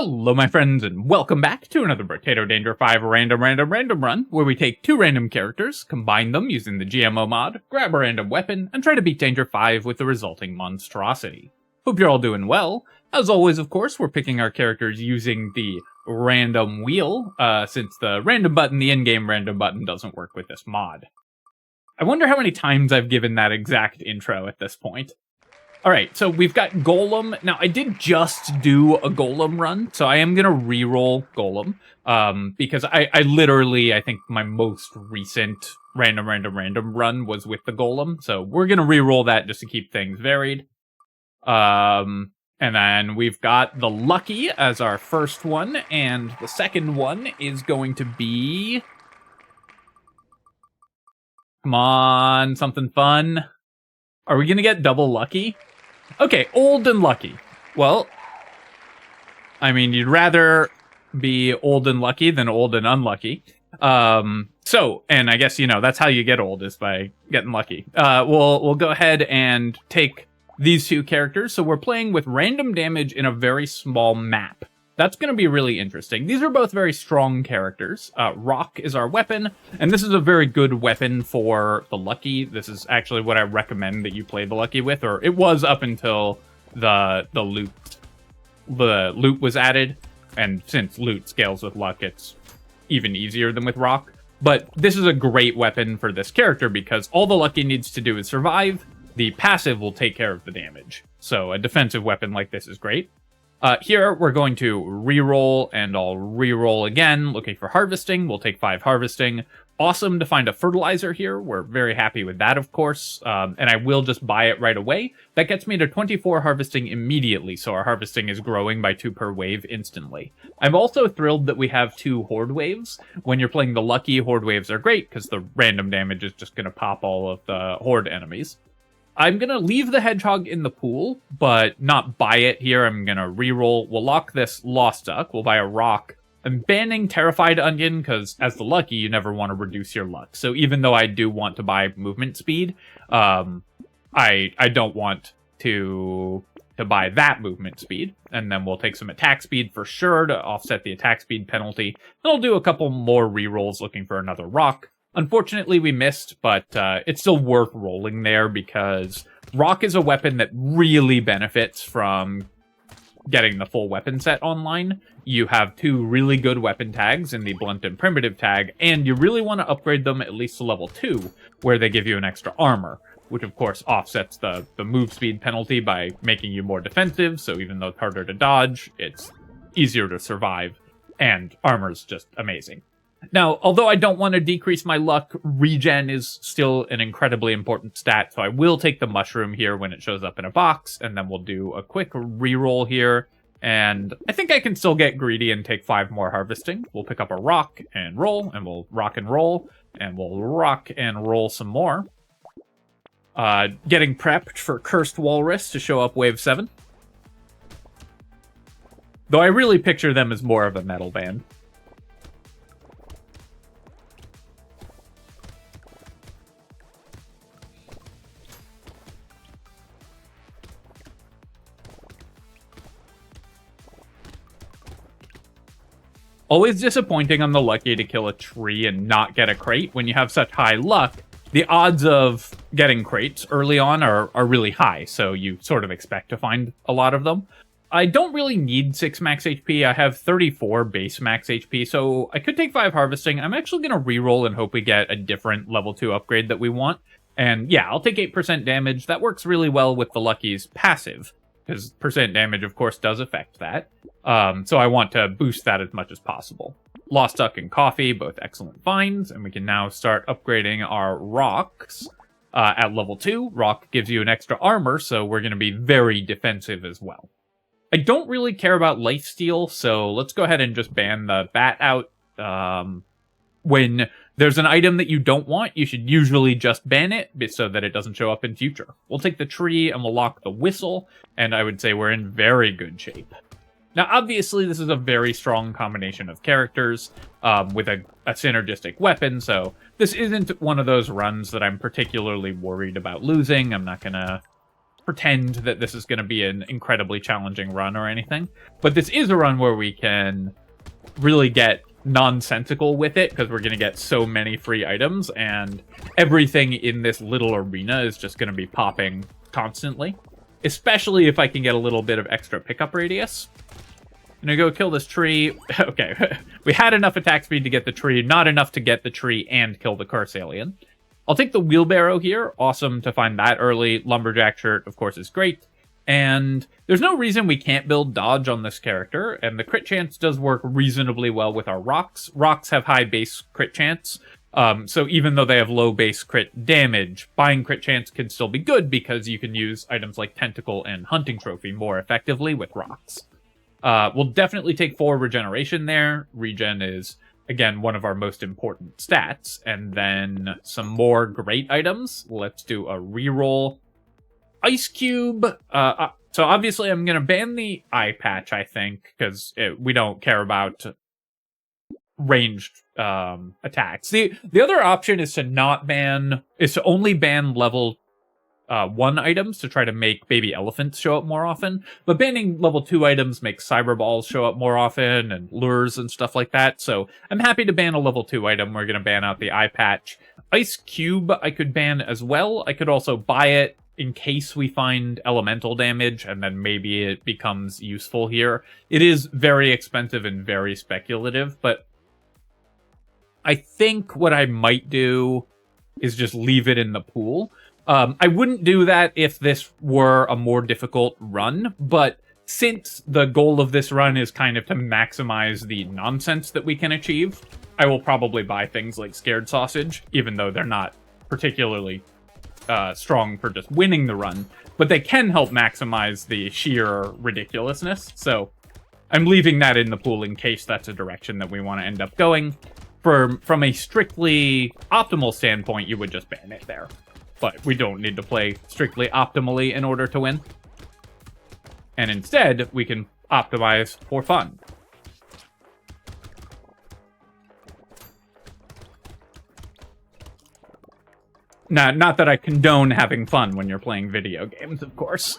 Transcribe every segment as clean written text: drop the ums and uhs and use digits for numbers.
Hello my friends, and welcome back to another Brotato Danger 5 random run, where we take two random characters, combine them using the GMO mod, grab a random weapon, and try to beat Danger 5 with the resulting monstrosity. Hope you're all doing well. As always, of course, we're picking our characters using the random wheel, since the random button, the in-game random button, doesn't work with this mod. I wonder how many times I've given that exact intro at this point. Alright, so we've got Golem. Now, I did just do a Golem run, so I am going to reroll Golem, because I think my most recent random run was with the Golem, so we're going to reroll that just to keep things varied. And then we've got the Lucky as our first one, and the second one is going to be... Come on, something fun. Are we going to get double Lucky? Okay, old and lucky. Well, I mean, you'd rather be old and lucky than old and unlucky. And I guess, you know, that's how you get old, is by getting lucky. We'll go ahead and take these two characters. So we're playing with random damage in a very small map. That's going to be really interesting. These are both very strong characters. Rock is our weapon, and this is a very good weapon for the Lucky. This is actually what I recommend that you play the Lucky with, or it was up until the loot was added, and since loot scales with luck, it's even easier than with Rock. But this is a great weapon for this character because all the Lucky needs to do is survive. The passive will take care of the damage. So a defensive weapon like this is great. Here, we're going to reroll, and I'll reroll again, looking for harvesting. We'll take 5 harvesting. Awesome to find a fertilizer here. We're very happy with that, of course, and I will just buy it right away. That gets me to 24 harvesting immediately, so our harvesting is growing by 2 per wave instantly. I'm also thrilled that we have 2 Horde waves. When you're playing the Lucky, Horde waves are great, because the random damage is just going to pop all of the Horde enemies. I'm going to leave the Hedgehog in the pool, but not buy it here. I'm going to reroll. We'll lock this Lost Duck. We'll buy a Rock. I'm banning Terrified Onion, because as the Lucky, you never want to reduce your luck. So even though I do want to buy movement speed, I don't want to buy that movement speed. And then we'll take some attack speed for sure to offset the attack speed penalty. And I'll do a couple more rerolls looking for another Rock. Unfortunately, we missed, but it's still worth rolling there because Rock is a weapon that really benefits from getting the full weapon set online. You have 2 really good weapon tags in the Blunt and Primitive tag, and you really want to upgrade them at least to level 2, where they give you an extra armor, which of course offsets the move speed penalty by making you more defensive, so even though it's harder to dodge, it's easier to survive, and armor's just amazing. Now, although I don't want to decrease my luck, regen is still an incredibly important stat, so I will take the mushroom here when it shows up in a box, and then we'll do a quick reroll here, and I think I can still get greedy and take 5 more harvesting. We'll pick up a rock and roll, and we'll rock and roll, and we'll rock and roll some more. Getting prepped for Cursed Walrus to show up wave 7. Though I really picture them as more of a metal band. Always disappointing on the Lucky to kill a tree and not get a crate. When you have such high luck, the odds of getting crates early on are really high, so you sort of expect to find a lot of them. I don't really need 6 max HP. I have 34 base max HP, so I could take 5 harvesting. I'm actually going to reroll and hope we get a different level 2 upgrade that we want. And yeah, I'll take 8% damage. That works really well with the Lucky's passive, because percent damage, of course, does affect that. So I want to boost that as much as possible. Lost Duck and Coffee, both excellent finds, and we can now start upgrading our rocks at level 2. Rock gives you an extra armor, so we're going to be very defensive as well. I don't really care about lifesteal, so let's go ahead and just ban the bat out. When there's an item that you don't want, you should usually just ban it so that it doesn't show up in future. We'll take the tree and we'll lock the whistle, and I would say we're in very good shape. Now, obviously, this is a very strong combination of characters with a synergistic weapon, so this isn't one of those runs that I'm particularly worried about losing. I'm not going to pretend that this is going to be an incredibly challenging run or anything, but this is a run where we can really get nonsensical with it, because we're going to get so many free items, and everything in this little arena is just going to be popping constantly, especially if I can get a little bit of extra pickup radius. I'm going to go kill this tree. Okay, we had enough attack speed to get the tree, not enough to get the tree and kill the curse alien. I'll take the wheelbarrow here. Awesome to find that early. Lumberjack shirt, of course, is great. And there's no reason we can't build dodge on this character, and the crit chance does work reasonably well with our rocks. Rocks have high base crit chance, so even though they have low base crit damage, buying crit chance can still be good because you can use items like Tentacle and Hunting Trophy more effectively with rocks. We'll definitely take 4 regeneration there. Regen is, again, one of our most important stats. And then some more great items. Let's do a reroll. Ice Cube. So obviously I'm going to ban the eye patch, I think, because we don't care about ranged attacks. The other option is to not ban, is to only ban level 1 items to try to make baby elephants show up more often. But banning level 2 items makes cyber balls show up more often and lures and stuff like that. So I'm happy to ban a level 2 item. We're going to ban out the eye patch. Ice Cube I could ban as well. I could also buy it in case we find elemental damage, and then maybe it becomes useful here. It is very expensive and very speculative, but I think what I might do is just leave it in the pool. I wouldn't do that if this were a more difficult run, but since the goal of this run is kind of to maximize the nonsense that we can achieve, I will probably buy things like Scared Sausage, even though they're not particularly strong for just winning the run, but they can help maximize the sheer ridiculousness. So I'm leaving that in the pool in case that's a direction that we want to end up going. From a strictly optimal standpoint, you would just ban it there. But we don't need to play strictly optimally in order to win. And instead, we can optimize for fun. Not that I condone having fun when you're playing video games, of course.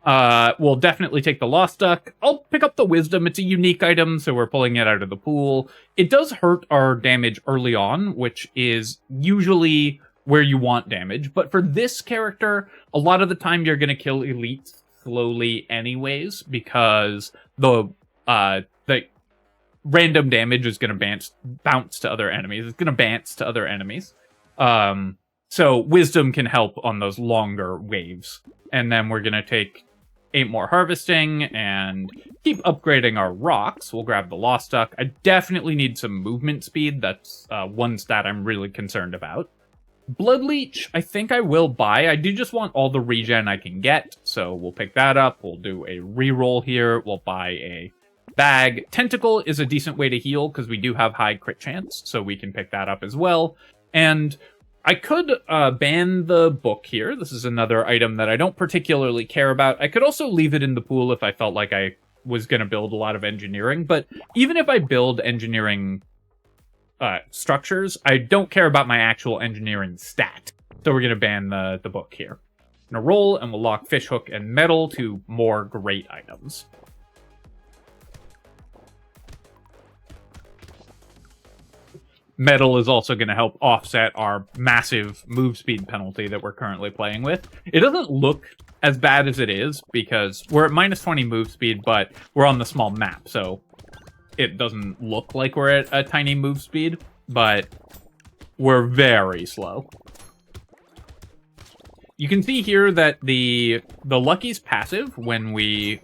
We'll definitely take the Lost Duck. I'll pick up the Wisdom. It's a unique item, so we're pulling it out of the pool. It does hurt our damage early on, which is usually where you want damage. But for this character, a lot of the time you're going to kill elites slowly anyways, because the random damage is going to bounce to other enemies. It's going to bounce to other enemies. So Wisdom can help on those longer waves. And then we're going to take 8 more harvesting and keep upgrading our rocks. We'll grab the Lost Duck. I definitely need some movement speed. That's one stat I'm really concerned about. Blood Leech, I think I will buy. I do just want all the regen I can get, so we'll pick that up. We'll do a reroll here. We'll buy a bag. Tentacle is a decent way to heal because we do have high crit chance, so we can pick that up as well. And I could ban the book here. This is another item that I don't particularly care about. I could also leave it in the pool if I felt like I was going to build a lot of engineering, but even if I build engineering structures, I don't care about my actual engineering stat. So we're going to ban the book here. I'm going to roll, and we'll lock Fishhook and Metal to more great items. Metal is also going to help offset our massive move speed penalty that we're currently playing with. It doesn't look as bad as it is, because we're at minus 20 move speed, but we're on the small map, so it doesn't look like we're at a tiny move speed, but we're very slow. You can see here that the Lucky's passive, when we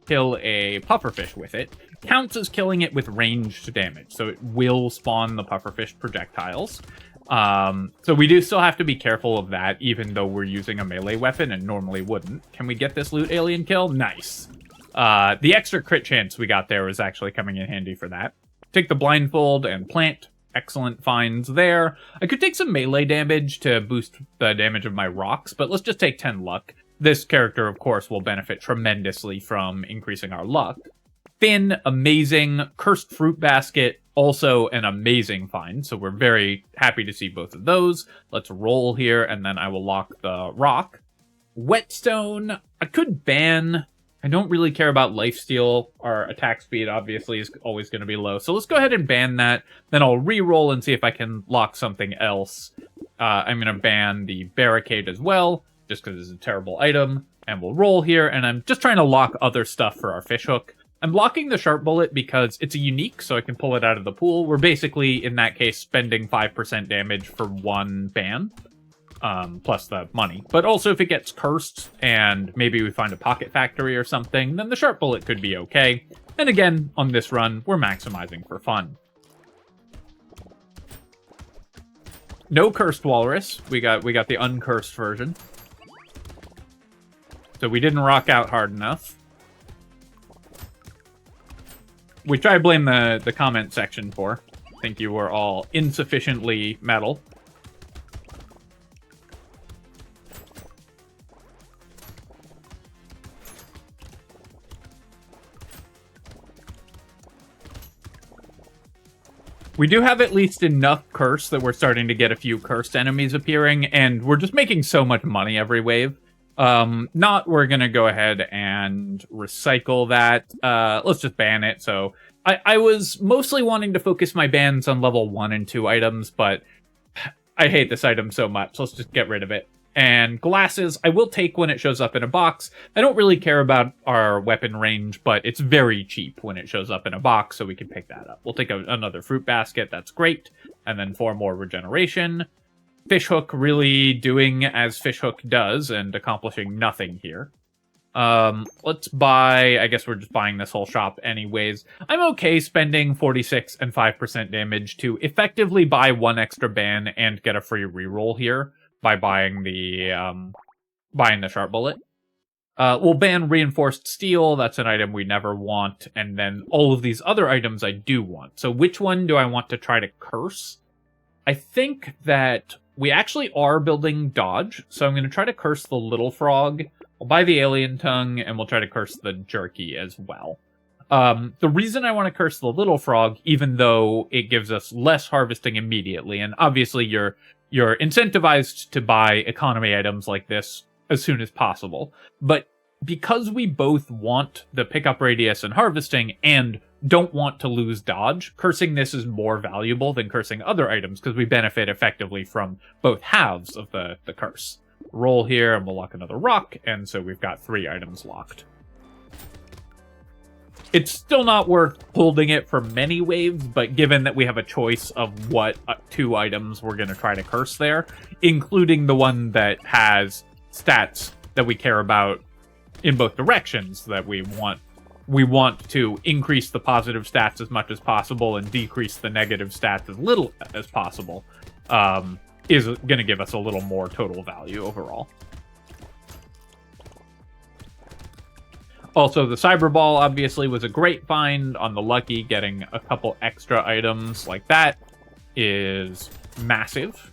kill a pufferfish with it, counts as killing it with ranged damage, so it will spawn the pufferfish projectiles. So we do still have to be careful of that, even though we're using a melee weapon and normally wouldn't. Can we get this loot alien kill? Nice. The extra crit chance we got there was actually coming in handy for that. Take the blindfold and plant. Excellent finds there. I could take some melee damage to boost the damage of my rocks, but let's just take 10 luck. This character, of course, will benefit tremendously from increasing our luck. Fin, amazing. Cursed Fruit Basket, also an amazing find, so we're very happy to see both of those. Let's roll here, and then I will lock the rock. Whetstone, I could ban. I don't really care about lifesteal. Our attack speed, obviously, is always going to be low. So let's go ahead and ban that. Then I'll re-roll and see if I can lock something else. I'm going to ban the barricade as well, just because it's a terrible item. And we'll roll here, and I'm just trying to lock other stuff for our fishhook. I'm blocking the sharp bullet because it's a unique, so I can pull it out of the pool. We're basically, in that case, spending 5% damage for one ban. Plus the money. But also if it gets cursed and maybe we find a pocket factory or something, then the sharp bullet could be okay. And again, on this run, we're maximizing for fun. No cursed walrus. We got the uncursed version. So we didn't rock out hard enough. Which I blame the comment section for. I think you were all insufficiently metal. We do have at least enough curse that we're starting to get a few cursed enemies appearing, and we're just making so much money every wave. We're gonna go ahead and recycle that. Let's just ban it. So I was mostly wanting to focus my bans on level 1 and 2 items, but I hate this item so much. Let's just get rid of it. And glasses, I will take when it shows up in a box. I don't really care about our weapon range, but it's very cheap when it shows up in a box, so we can pick that up. We'll take another fruit basket, that's great. And then 4 more regeneration. Fishhook really doing as Fishhook does and accomplishing nothing here. Let's buy, I guess we're just buying this whole shop anyways. I'm okay spending 46 and 5% damage to effectively buy 1 extra ban and get a free reroll here by buying the sharp bullet. We'll ban reinforced steel, that's an item we never want, and then all of these other items I do want. So which one do I want to try to curse? I think that we actually are building dodge, so I'm going to try to curse the little frog. I'll buy the alien tongue, and we'll try to curse the jerky as well. The reason I want to curse the little frog, even though it gives us less harvesting immediately, and obviously you're incentivized to buy economy items like this as soon as possible, but because we both want the pickup radius and harvesting and don't want to lose dodge, cursing this is more valuable than cursing other items because we benefit effectively from both halves of the curse. Roll here and we'll lock another rock, and so we've got 3 items locked. It's still not worth holding it for many waves, but given that we have a choice of what 2 items we're going to try to curse there, including the one that has stats that we care about in both directions, that we want to increase the positive stats as much as possible and decrease the negative stats as little as possible, is going to give us a little more total value overall. Also, the Cyber Ball obviously was a great find on the Lucky. Getting a couple extra items like that is massive.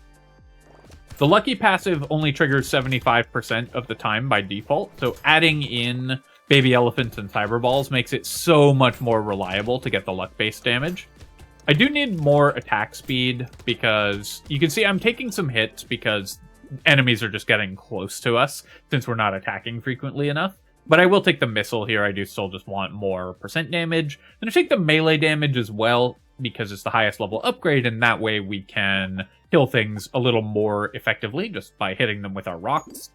The Lucky passive only triggers 75% of the time by default, so adding in Baby Elephants and Cyber Balls makes it so much more reliable to get the luck-based damage. I do need more attack speed because you can see I'm taking some hits because enemies are just getting close to us since we're not attacking frequently enough. But I will take the missile here. I do still just want more percent damage. And I take the melee damage as well because it's the highest level upgrade, and that way we can kill things a little more effectively just by hitting them with our rocks.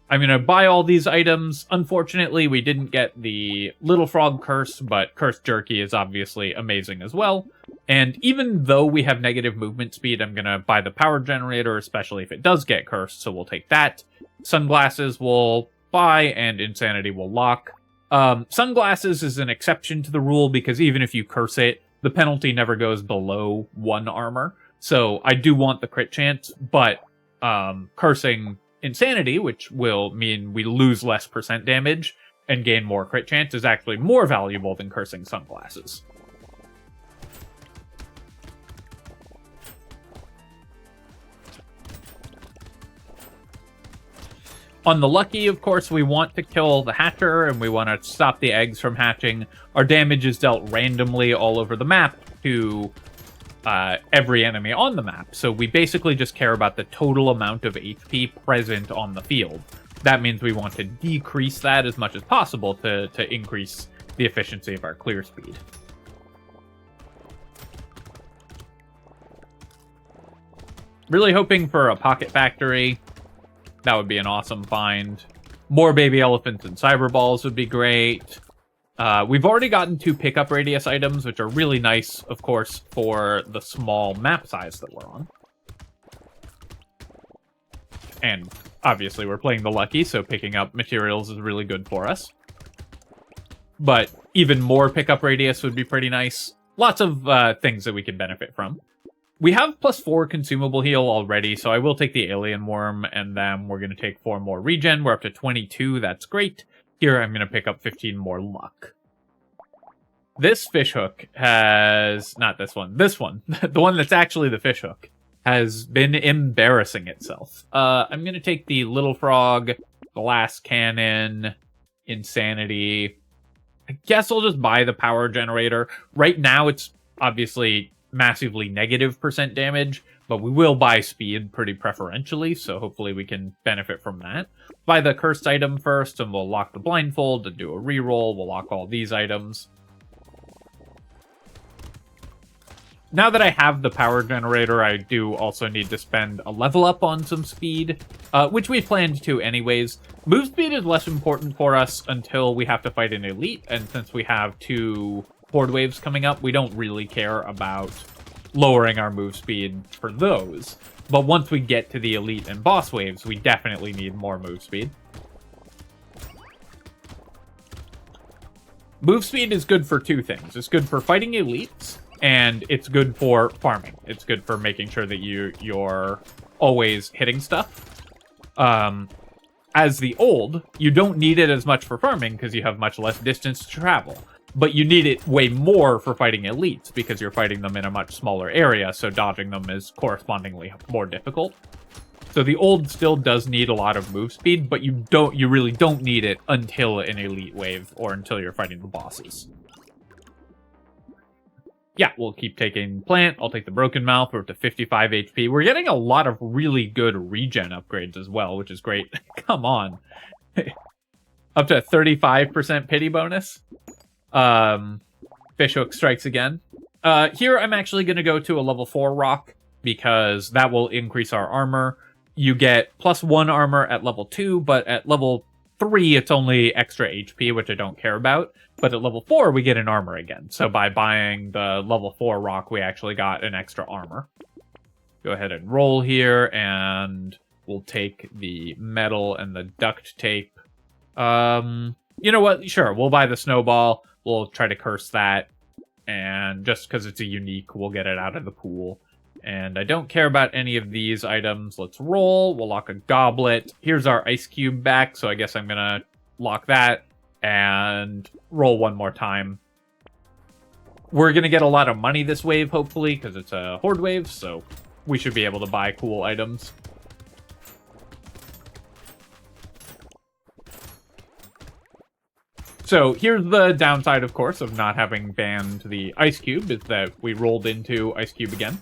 I'm going to buy all these items. Unfortunately, we didn't get the Little Frog curse, but Cursed Jerky is obviously amazing as well. And even though we have negative movement speed, I'm going to buy the Power Generator, especially if it does get cursed, so we'll take that. Sunglasses will buy, and Insanity will lock. Sunglasses is an exception to the rule, because even if you curse it, the penalty never goes below 1 armor. So I do want the crit chance, but cursing Insanity, which will mean we lose less percent damage and gain more crit chance, is actually more valuable than cursing Sunglasses. On the Lucky, of course, we want to kill the Hatcher, and we want to stop the eggs from hatching. Our damage is dealt randomly all over the map to every enemy on the map, so we basically just care about the total amount of HP present on the field. that means we want to decrease that as much as possible to increase the efficiency of our clear speed. Really hoping for a pocket factory. That would be an awesome find. More baby elephants and cyber balls would be great. We've already gotten 2 pickup radius items, which are really nice, of course, for the small map size that we're on. And obviously we're playing the lucky, so picking up materials is really good for us. But even more pickup radius would be pretty nice. Lots of things that we can benefit from. We have +4 consumable heal already, so I will take the alien worm, and then we're going to take 4 more regen. We're up to 22, that's great. Here I'm going to pick up 15 more luck. This fishhook has... not this one. This one. The one that's actually the fishhook has been embarrassing itself. I'm going to take the little frog, glass cannon, insanity. I guess I'll just buy the power generator. Right now it's obviously massively negative % damage, but we will buy speed pretty preferentially, so hopefully we can benefit from that. Buy the cursed item first, and we'll lock the blindfold and do a reroll. We'll lock all these items. Now that I have the power generator, I do also need to spend a level up on some speed, which we planned to anyways. Move speed is less important for us until we have to fight an elite, and since we have 2 Horde waves coming up, we don't really care about lowering our move speed for those. But once we get to the elite and boss waves, we definitely need more move speed. Move speed is good for 2 things. It's good for fighting elites, and it's good for farming. It's good for making sure that you're always hitting stuff. As the old, you don't need it as much for farming because you have much less distance to travel. But you need it way more for fighting elites because you're fighting them in a much smaller area, so dodging them is correspondingly more difficult. So the old still does need a lot of move speed, but you really don't need it until an elite wave or until you're fighting the bosses. Yeah, we'll keep taking plant. I'll take the broken mouth. We're up to 55 HP. We're getting a lot of really good regen upgrades as well, which is great. Come on. Up to 35% pity bonus. Fishhook strikes again. Here I'm actually going to go to a level 4 rock because that will increase our armor. You get +1 armor at level 2, but at level 3 it's only extra HP, which I don't care about. But at level 4 we get an armor again. So by buying the level 4 rock, we actually got an extra armor. Go ahead and roll here, and we'll take the metal and the duct tape. You know what? Sure, we'll buy the snowball. We'll try to curse that, and just because it's a unique, we'll get it out of the pool. And I don't care about any of these items. Let's roll. We'll lock a goblet. Here's our ice cube back, so I guess I'm gonna lock that and roll one more time. We're gonna get a lot of money this wave, hopefully, because it's a Horde wave, so we should be able to buy cool items. So here's the downside, of course, of not having banned the Ice Cube, is that we rolled into Ice Cube again.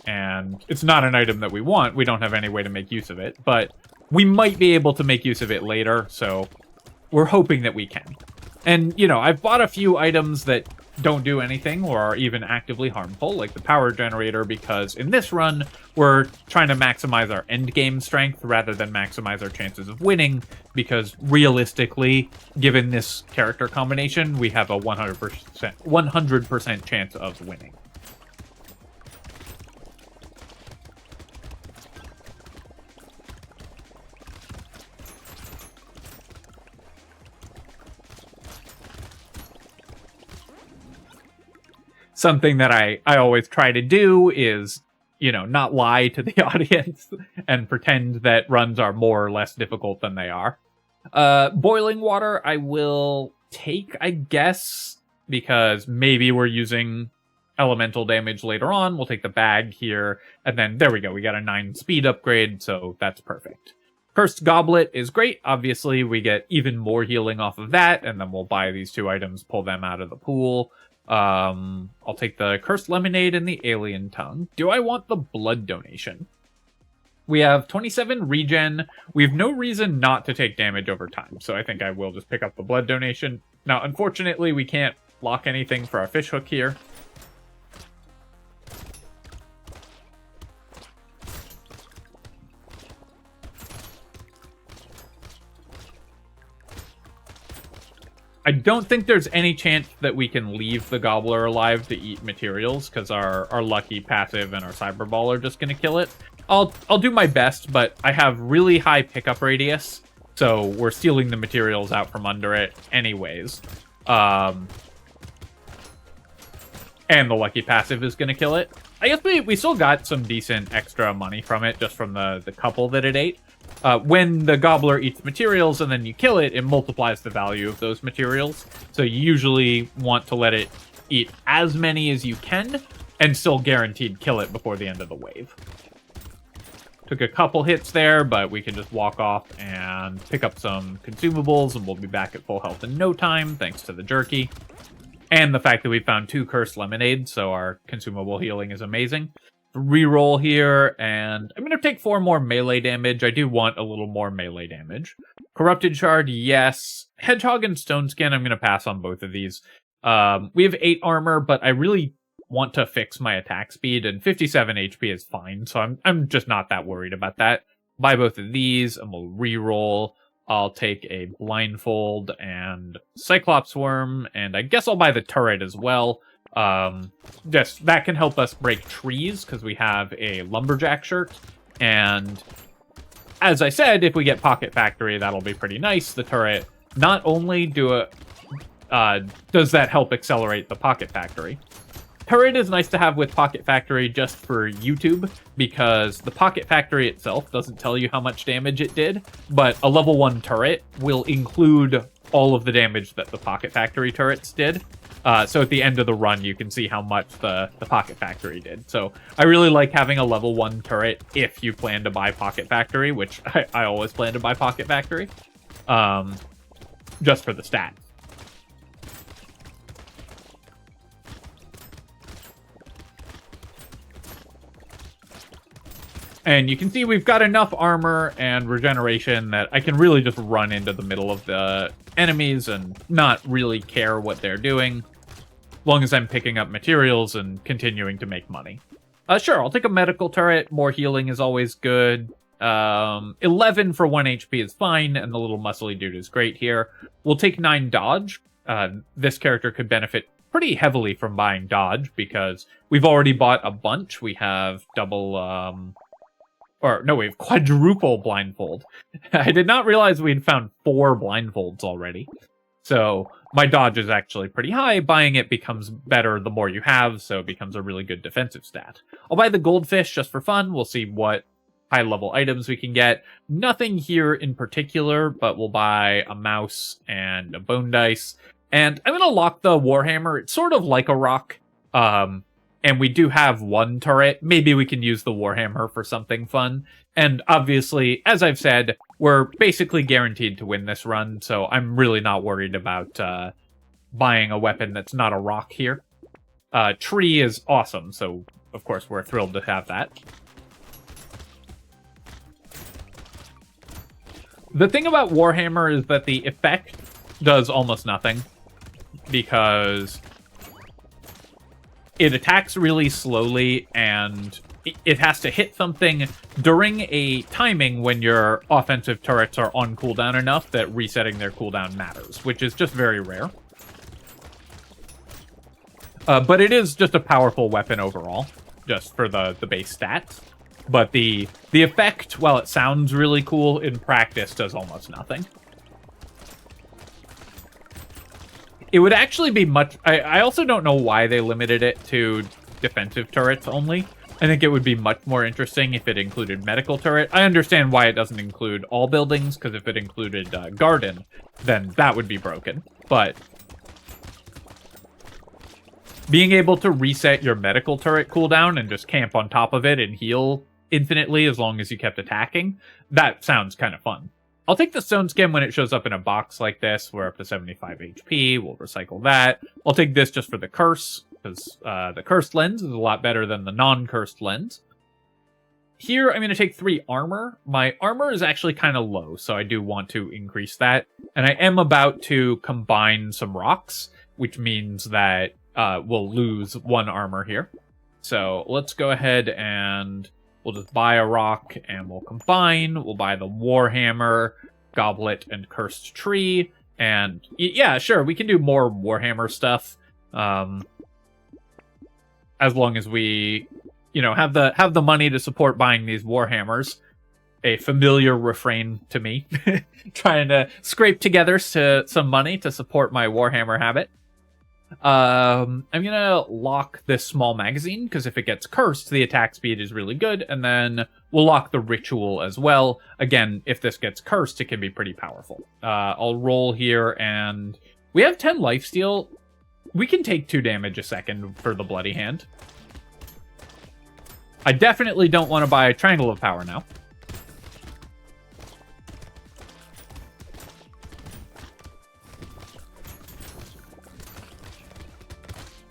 And it's not an item that we want. We don't have any way to make use of it. But we might be able to make use of it later, so we're hoping that we can. And, you know, I've bought a few items that don't do anything or are even actively harmful, like the power generator, because in this run, we're trying to maximize our endgame strength rather than maximize our chances of winning, because realistically, given this character combination, we have a 100% chance of winning. Something that I always try to do is, you know, not lie to the audience and pretend that runs are more or less difficult than they are. Boiling water I will take, I guess, because maybe we're using elemental damage later on. We'll take the bag here, and then there we go. We got a 9 speed upgrade, so that's perfect. Cursed Goblet is great. Obviously, we get even more healing off of that, and then we'll buy these 2 items, pull them out of the pool. I'll take the Cursed Lemonade and the Alien Tongue. Do I want the blood donation? We have 27 regen. We have no reason not to take damage over time, so I think I will just pick up the blood donation. Now, unfortunately, we can't lock anything for our fishhook here. I don't think there's any chance that we can leave the Gobbler alive to eat materials, because our Lucky passive and our Cyber Ball are just going to kill it. I'll do my best, but I have really high pickup radius, so we're stealing the materials out from under it anyways. And the Lucky passive is going to kill it. I guess we still got some decent extra money from it, just from the couple that it ate. When the Gobbler eats materials and then you kill it, it multiplies the value of those materials. So you usually want to let it eat as many as you can and still guaranteed kill it before the end of the wave. Took a couple hits there, but we can just walk off and pick up some consumables, and we'll be back at full health in no time, thanks to the jerky. And the fact that we found 2 cursed lemonades, so our consumable healing is amazing. Reroll here, and I'm going to take 4 more melee damage. I do want a little more melee damage. Corrupted Shard, yes. Hedgehog and Stone Skin, I'm going to pass on both of these. We have 8 armor, but I really want to fix my attack speed, and 57 HP is fine, so I'm just not that worried about that. Buy both of these, and we'll reroll. I'll take a Blindfold and Cyclops Worm, and I guess I'll buy the turret as well. Just that can help us break trees, because we have a Lumberjack shirt, and as I said, if we get Pocket Factory, that'll be pretty nice. The turret, not only does that help accelerate the Pocket Factory, turret is nice to have with Pocket Factory just for YouTube, because the Pocket Factory itself doesn't tell you how much damage it did, but a level 1 turret will include all of the damage that the Pocket Factory turrets did. So at the end of the run, you can see how much the Pocket Factory did. So I really like having a level 1 turret if you plan to buy Pocket Factory, which I always plan to buy Pocket Factory, just for the stats. And you can see we've got enough armor and regeneration that I can really just run into the middle of the enemies and not really care what they're doing, as long as I'm picking up materials and continuing to make money. Sure, I'll take a medical turret. More healing is always good. 11 for 1 HP is fine, and the little muscly dude is great here. We'll take 9 dodge. This character could benefit pretty heavily from buying dodge, because we've already bought a bunch. We have double... Or, no, we have quadruple blindfold. I did not realize we'd found 4 blindfolds already. So, my dodge is actually pretty high. Buying it becomes better the more you have, so it becomes a really good defensive stat. I'll buy the goldfish just for fun. We'll see what high-level items we can get. Nothing here in particular, but we'll buy a mouse and a bone dice. And I'm going to lock the Warhammer. It's sort of like a rock. And we do have 1 turret. Maybe we can use the Warhammer for something fun. And obviously, as I've said, we're basically guaranteed to win this run, so I'm really not worried about buying a weapon that's not a rock here. Tree is awesome, so of course we're thrilled to have that. The thing about Warhammer is that the effect does almost nothing, because it attacks really slowly, and it has to hit something during a timing when your offensive turrets are on cooldown enough that resetting their cooldown matters, which is just very rare. But it is just a powerful weapon overall, just for the base stats. But the effect, while it sounds really cool, in practice does almost nothing. It would actually be much... I also don't know why they limited it to defensive turrets only. I think it would be much more interesting if it included medical turret. I understand why it doesn't include all buildings, because if it included garden, then that would be broken. But being able to reset your medical turret cooldown and just camp on top of it and heal infinitely as long as you kept attacking, that sounds kind of fun. I'll take the Stone Skin when it shows up in a box like this. We're up to 75 HP. We'll recycle that. I'll take this just for the curse, because the cursed lens is a lot better than the non-cursed lens. here I'm going to take 3 armor. My armor is actually kind of low, so I do want to increase that. And I am about to combine some rocks, which means that we'll lose 1 armor here. So let's go ahead and we'll just buy a rock and we'll combine. We'll buy the Warhammer, Goblet, and Cursed Tree. And yeah, sure, we can do more Warhammer stuff. As long as we, you know, have the money to support buying these Warhammers. A familiar refrain to me. Trying to scrape together some money to support my Warhammer habit. I'm gonna lock this small magazine, because if it gets cursed, the attack speed is really good, and then we'll lock the ritual as well. Again, if this gets cursed, it can be pretty powerful. I'll roll here, and we have 10 lifesteal. We can take 2 damage a second for the Bloody Hand. I definitely don't want to buy a Triangle of Power now.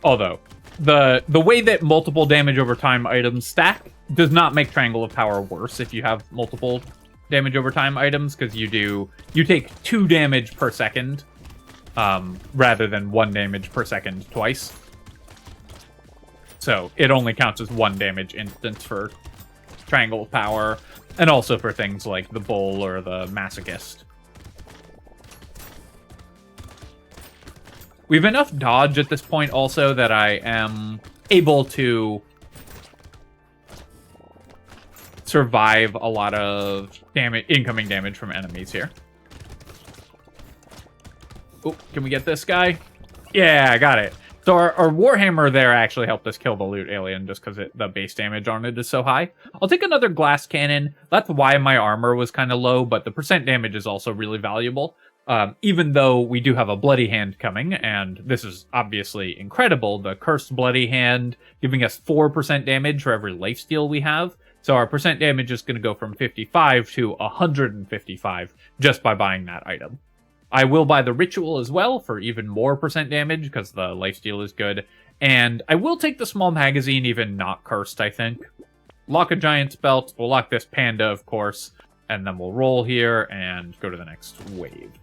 Although, the way that multiple damage over time items stack does not make Triangle of Power worse if you have multiple damage over time items, because you take 2 damage per second, rather than 1 damage per second twice. So it only counts as 1 damage instance for Triangle of Power, and also for things like the Bull or the Masochist. We have enough dodge at this point also that I am able to survive a lot of incoming damage from enemies here. Oh, can we get this guy? Yeah, I got it. So our Warhammer there actually helped us kill the loot alien just because the base damage on it is so high. I'll take another glass cannon. That's why my armor was kind of low, but the percent damage is also really valuable. Even though we do have a Bloody Hand coming, and this is obviously incredible, the Cursed Bloody Hand giving us 4% damage for every lifesteal we have. So our percent damage is going to go from 55 to 155 just by buying that item. I will buy the Ritual as well for even more percent damage because the lifesteal is good. And I will take the small magazine, even not cursed, I think. Lock a Giant's Belt. We'll lock this Panda, of course. And then we'll roll here and go to the next wave.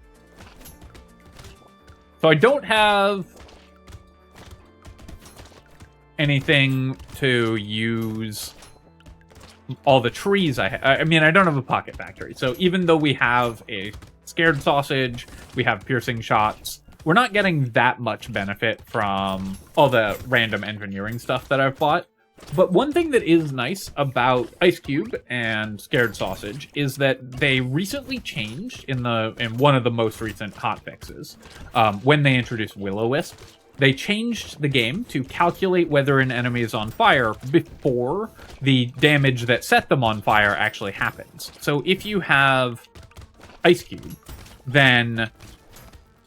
So I don't have anything to use all the trees I mean, I don't have a pocket factory. So even though we have a Scared Sausage, we have Piercing Shots, we're not getting that much benefit from all the random engineering stuff that I've bought. But one thing that is nice about Ice Cube and Scared Sausage is that they recently changed in one of the most recent hotfixes. When they introduced Will-O-Wisp, they changed the game to calculate whether an enemy is on fire before the damage that set them on fire actually happens. So if you have Ice Cube, then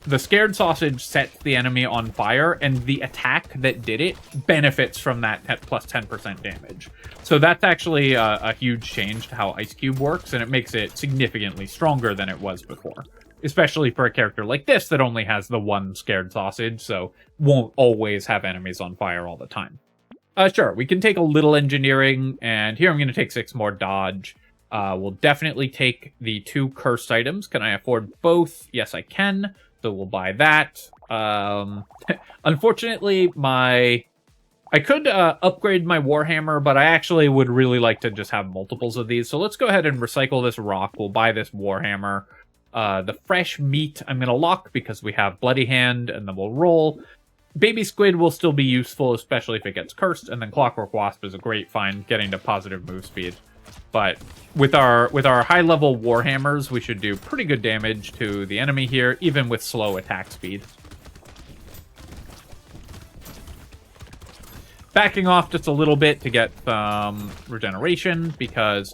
the Scared Sausage sets the enemy on fire, and the attack that did it benefits from that plus 10% damage. So that's actually a huge change to how Ice Cube works, and it makes it significantly stronger than it was before. Especially for a character like this that only has the 1 Scared Sausage, so won't always have enemies on fire all the time. Sure, we can take a little engineering, and here I'm going to take 6 more dodge. We'll definitely take the 2 cursed items. Can I afford both? Yes, I can. So we'll buy that. Unfortunately, I could upgrade my Warhammer, but I actually would really like to just have multiples of these. So let's go ahead and recycle this rock. We'll buy this Warhammer. The fresh meat I'm going to lock because we have Bloody Hand, and then we'll roll. Baby Squid will still be useful, especially if it gets cursed, and then Clockwork Wasp is a great find, getting to positive move speed. But with our high-level Warhammers, we should do pretty good damage to the enemy here, even with slow attack speed. Backing off just a little bit to get some regeneration, because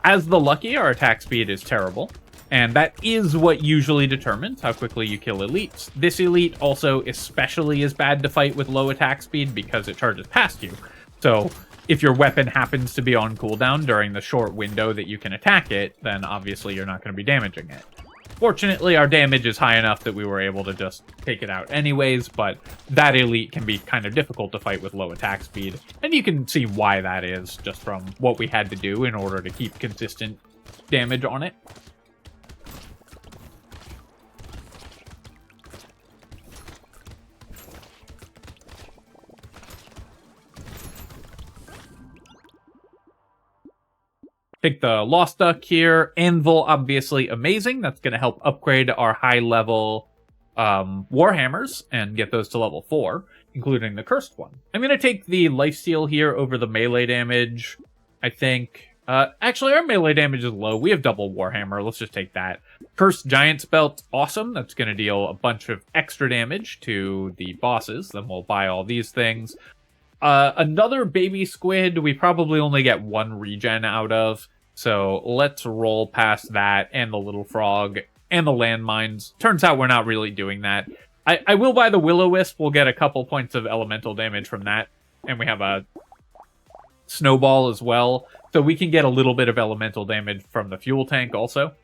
as the Lucky, our attack speed is terrible. And that is what usually determines how quickly you kill elites. This elite also especially is bad to fight with low attack speed because it charges past you. So if your weapon happens to be on cooldown during the short window that you can attack it, then obviously you're not going to be damaging it. Fortunately, our damage is high enough that we were able to just take it out anyways, but that elite can be kind of difficult to fight with low attack speed. And you can see why that is, just from what we had to do in order to keep consistent damage on it. Take the Lost Duck here. Anvil, obviously amazing. That's going to help upgrade our high-level Warhammers and get those to level 4, including the Cursed one. I'm going to take the Lifesteal here over the melee damage, I think. Actually, our melee damage is low. We have double Warhammer. Let's just take that. Cursed Giant's Belt, awesome. That's going to deal a bunch of extra damage to the bosses. Then we'll buy all these things. Another baby squid, we probably only get 1 regen out of. So let's roll past that and the little frog and the landmines. Turns out we're not really doing that. I will buy the Will-O-Wisp. We'll get a couple points of elemental damage from that. And we have a snowball as well. So we can get a little bit of elemental damage from the fuel tank also.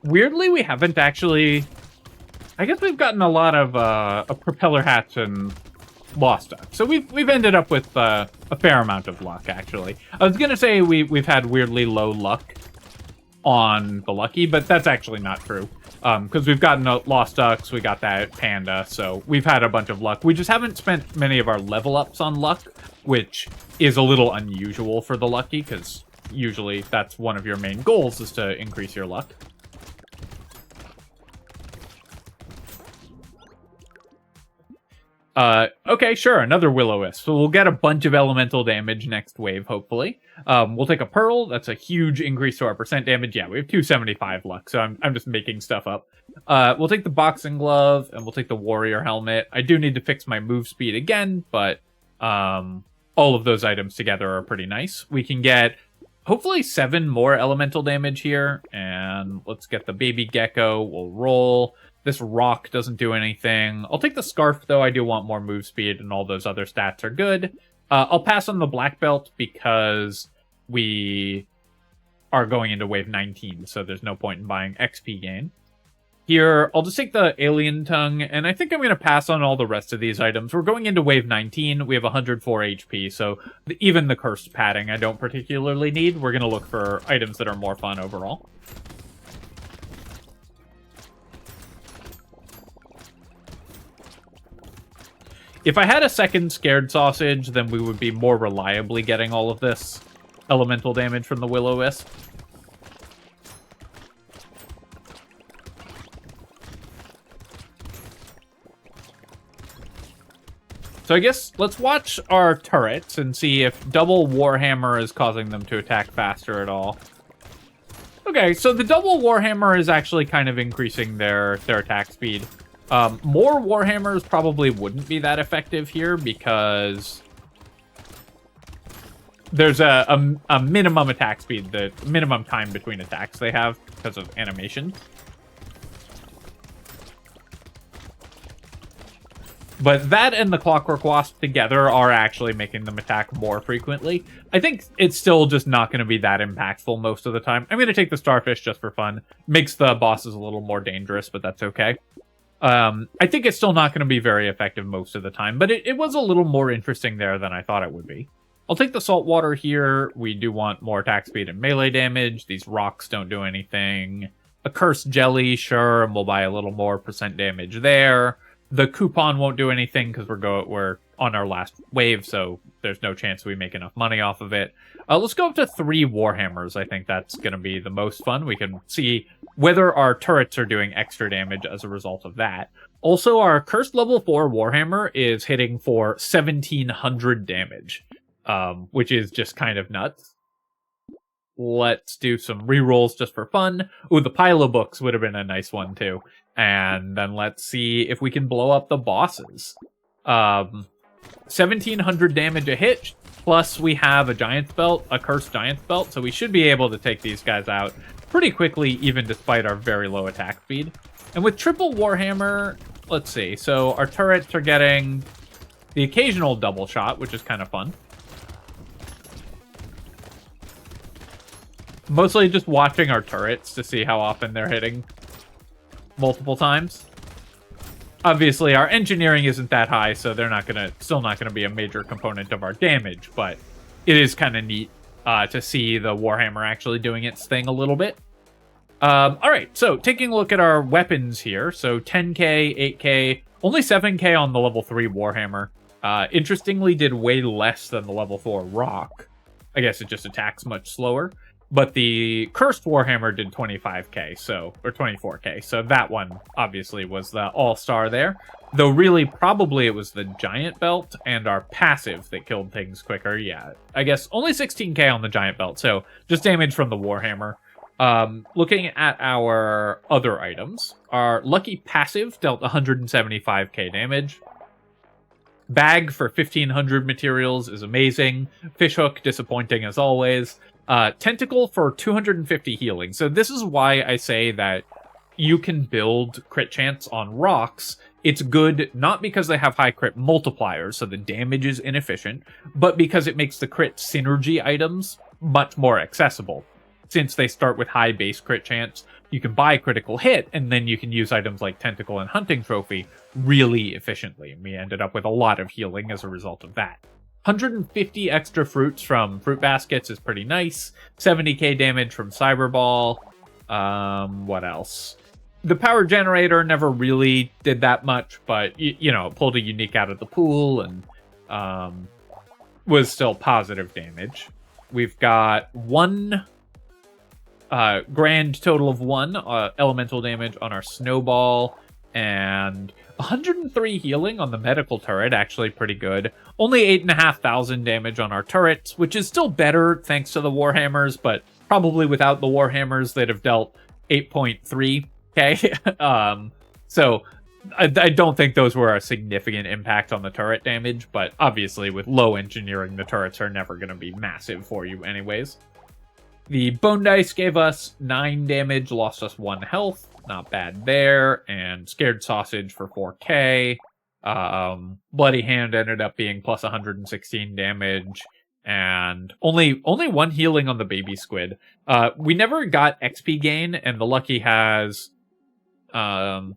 Weirdly, we haven't actually... I guess we've gotten a lot of propeller hats and Lost Duck. So we've ended up with a fair amount of luck, actually. I was going to say we've had weirdly low luck on the Lucky, but that's actually not true. Because we've gotten Lost Ducks, we got that Panda, so we've had a bunch of luck. We just haven't spent many of our level ups on luck, which is a little unusual for the Lucky, because usually that's one of your main goals, is to increase your luck. Okay, sure, another Will-O-Wisp. So we'll get a bunch of elemental damage next wave, hopefully. We'll take a Pearl. That's a huge increase to our percent damage. Yeah, we have 275 luck, so I'm just making stuff up. We'll take the Boxing Glove, and we'll take the Warrior Helmet. I do need to fix my move speed again, but all of those items together are pretty nice. We can get, hopefully, 7 more elemental damage here, and let's get the Baby Gecko. We'll roll. This rock doesn't do anything. I'll take the Scarf, though. I do want more move speed, and all those other stats are good. I'll pass on the Black Belt because we are going into Wave 19, so there's no point in buying XP gain. Here, I'll just take the Alien Tongue, and I think I'm going to pass on all the rest of these items. We're going into Wave 19. We have 104 HP, so even the Cursed Padding I don't particularly need. We're going to look for items that are more fun overall. If I had a second Scared Sausage, then we would be more reliably getting all of this elemental damage from the Will-O-Wisp. So I guess let's watch our turrets and see if double Warhammer is causing them to attack faster at all. Okay, so the double Warhammer is actually kind of increasing their attack speed. More Warhammers probably wouldn't be that effective here because there's a minimum attack speed, the minimum time between attacks they have because of animation. But that and the Clockwork Wasp together are actually making them attack more frequently. I think it's still just not going to be that impactful most of the time. I'm going to take the Starfish just for fun. Makes the bosses a little more dangerous, but that's okay. I think it's still not going to be very effective most of the time, but it was a little more interesting there than I thought it would be. I'll take the Saltwater here. We do want more attack speed and melee damage. These rocks don't do anything. A Cursed Jelly, sure, and we'll buy a little more percent damage there. The Coupon won't do anything because we're on our last wave, so there's no chance we make enough money off of it. Let's go up to 3 Warhammers. I think that's going to be the most fun. We can see whether our turrets are doing extra damage as a result of that. Also, our Cursed Level 4 Warhammer is hitting for 1,700 damage, which is just kind of nuts. let's do some rerolls just for fun. Ooh, the pile of books would have been a nice one too. And then let's see if we can blow up the bosses. 1700 damage a hit, plus we have a giant's belt, a cursed giant's belt, so we should be able to take these guys out pretty quickly, even despite our very low attack speed. And with triple Warhammer, let's see, so our turrets are getting the occasional double shot, which is kind of fun. Mostly just watching our turrets to see how often they're hitting multiple times. Obviously, our engineering isn't that high, so they're still not gonna be a major component of our damage, but it is kind of neat to see the Warhammer actually doing its thing a little bit. Alright, so taking a look at our weapons here. So 10k, 8k, only 7k on the level 3 Warhammer. Interestingly, did way less than the level 4 Rock. I guess it just attacks much slower. But the Cursed Warhammer did 25k, or 24k, so that one obviously was the all-star there. Though really, probably it was the Giant Belt and our passive that killed things quicker, yeah. I guess only 16k on the Giant Belt, so just damage from the Warhammer. Looking at our other items, our Lucky Passive dealt 175k damage. Bag for 1500 materials is amazing. Fishhook, disappointing as always. Tentacle for 250 healing. So this is why I say that you can build crit chance on rocks. It's good not because they have high crit multipliers, so the damage is inefficient, but because it makes the crit synergy items much more accessible. Since they start with high base crit chance, you can buy critical hit, and then you can use items like Tentacle and Hunting Trophy really efficiently. And we ended up with a lot of healing as a result of that. 150 extra fruits from fruit baskets is pretty nice. 70k damage from Cyberball. What else? The power generator never really did that much, but, you know, it pulled a unique out of the pool and was still positive damage. We've got one grand total of 1 elemental damage on our Snowball, and 103 healing on the medical turret, actually pretty good. Only 8,500 damage on our turrets, which is still better thanks to the Warhammers, but probably without the Warhammers, they'd have dealt 8.3k. So I don't think those were a significant impact on the turret damage, but obviously with low engineering, the turrets are never going to be massive for you anyways. The Bone Dice gave us 9 damage, lost us 1 health. Not bad there. And Scared Sausage for 4k. Bloody Hand ended up being plus 116 damage. And only 1 healing on the Baby Squid. We never got XP gain, and the Lucky has negative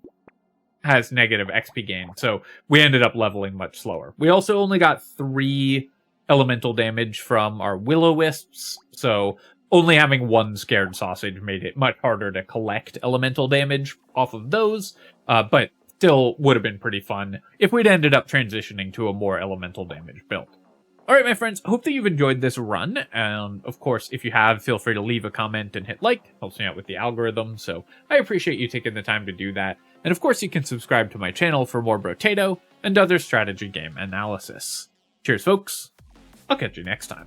XP gain. So we ended up leveling much slower. We also only got 3 elemental damage from our Will-O-Wisps. So only having 1 Scared Sausage made it much harder to collect elemental damage off of those, but still would have been pretty fun if we'd ended up transitioning to a more elemental damage build. Alright, my friends, hope that you've enjoyed this run, and of course, if you have, feel free to leave a comment and hit like. Helps me out with the algorithm, so I appreciate you taking the time to do that. And of course, you can subscribe to my channel for more Brotato and other strategy game analysis. Cheers, folks. I'll catch you next time.